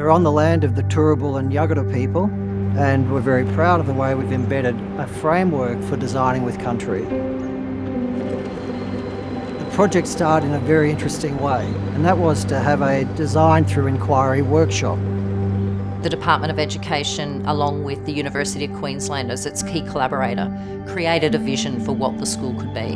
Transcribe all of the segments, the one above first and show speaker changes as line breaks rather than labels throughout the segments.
We're on the land of the Turrbal and Yuggera people, and we're very proud of the way we've embedded a framework for designing with country. The project started in a very interesting way, and that was to have a design through inquiry workshop.
The Department of Education, along with the University of Queensland as its key collaborator, created a vision for what the school could be.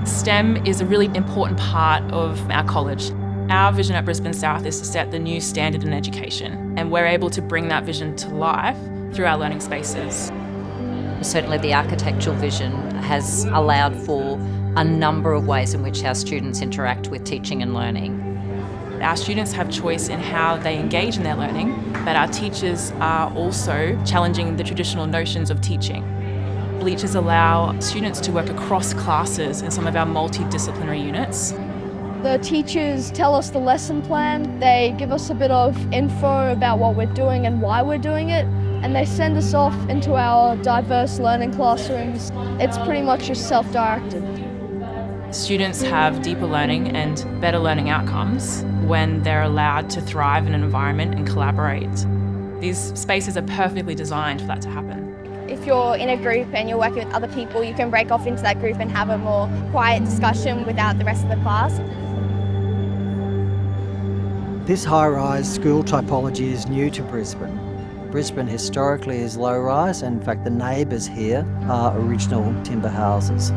STEM is a really important part of our college. Our vision at Brisbane South is to set the new standard in education, and we're able to bring that vision to life through our learning spaces.
Certainly the architectural vision has allowed for a number of ways in which our students interact with teaching and learning.
Our students have choice in how they engage in their learning, but our teachers are also challenging the traditional notions of teaching. Bleachers allow students to work across classes in some of our multidisciplinary units.
The teachers tell us the lesson plan, they give us a bit of info about what we're doing and why we're doing it, and they send us off into our diverse learning classrooms. It's pretty much just self-directed.
Students have deeper learning and better learning outcomes when they're allowed to thrive in an environment and collaborate. These spaces are perfectly designed for that to happen.
If you're in a group and you're working with other people, you can break off into that group and have a more quiet discussion without the rest of the class.
This high-rise school typology is new to Brisbane. Brisbane historically is low-rise, and in fact the neighbours here are original timber houses.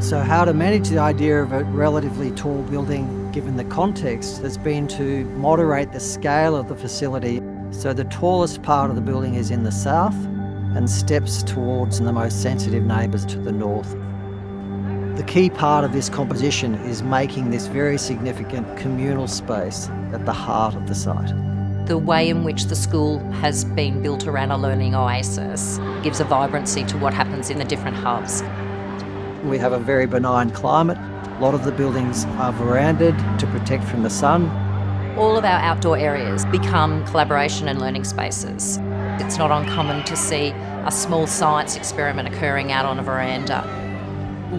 So how to manage the idea of a relatively tall building given the context has been to moderate the scale of the facility so the tallest part of the building is in the south and steps towards the most sensitive neighbours to the north. The key part of this composition is making this very significant communal space at the heart of the site.
The way in which the school has been built around a learning oasis gives a vibrancy to what happens in the different hubs.
We have a very benign climate. A lot of the buildings are verandahed to protect from the sun.
All of our outdoor areas become collaboration and learning spaces. It's not uncommon to see a small science experiment occurring out on a veranda.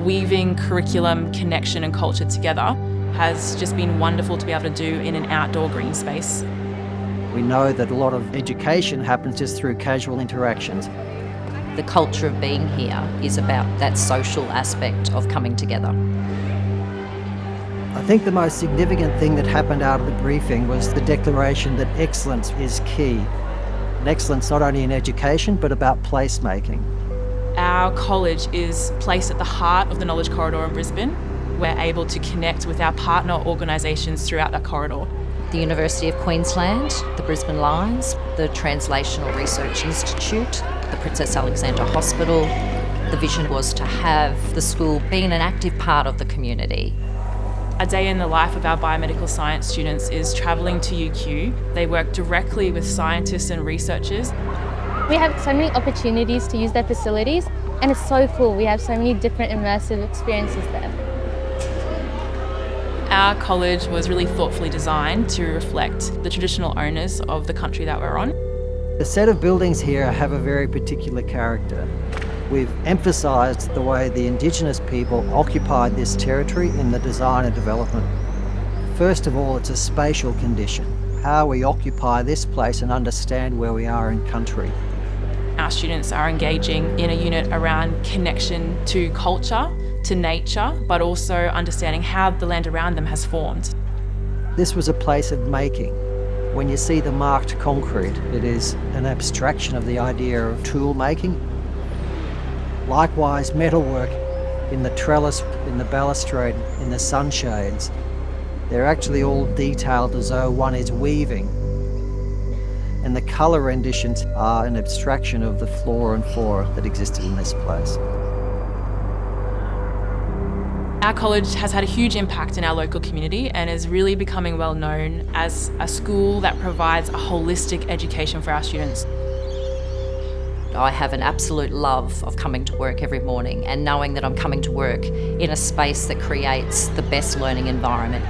Weaving curriculum, connection and culture together has just been wonderful to be able to do in an outdoor green space.
We know that a lot of education happens just through casual interactions.
The culture of being here is about that social aspect of coming together.
I think the most significant thing that happened out of the briefing was the declaration that excellence is key. And excellence not only in education, but about placemaking.
Our college is placed at the heart of the Knowledge Corridor in Brisbane. We're able to connect with our partner organisations throughout that corridor.
The University of Queensland, the Brisbane Lions, the Translational Research Institute, the Princess Alexandra Hospital. The vision was to have the school being an active part of the community.
A day in the life of our biomedical science students is travelling to UQ. They work directly with scientists and researchers.
We have so many opportunities to use their facilities, and it's so cool. We have so many different immersive experiences there.
Our college was really thoughtfully designed to reflect the traditional owners of the country that we're on.
The set of buildings here have a very particular character. We've emphasised the way the Indigenous people occupied this territory in the design and development. First of all, it's a spatial condition, how we occupy this place and understand where we are in country.
Our students are engaging in a unit around connection to culture, to nature, but also understanding how the land around them has formed.
This was a place of making. When you see the marked concrete, it is an abstraction of the idea of tool making. Likewise, metalwork in the trellis, in the balustrade, in the sunshades, they're actually all detailed as though one is weaving. And the colour renditions are an abstraction of the flora and fauna that existed in this place.
Our college has had a huge impact in our local community and is really becoming well known as a school that provides a holistic education for our students.
I have an absolute love of coming to work every morning and knowing that I'm coming to work in a space that creates the best learning environment.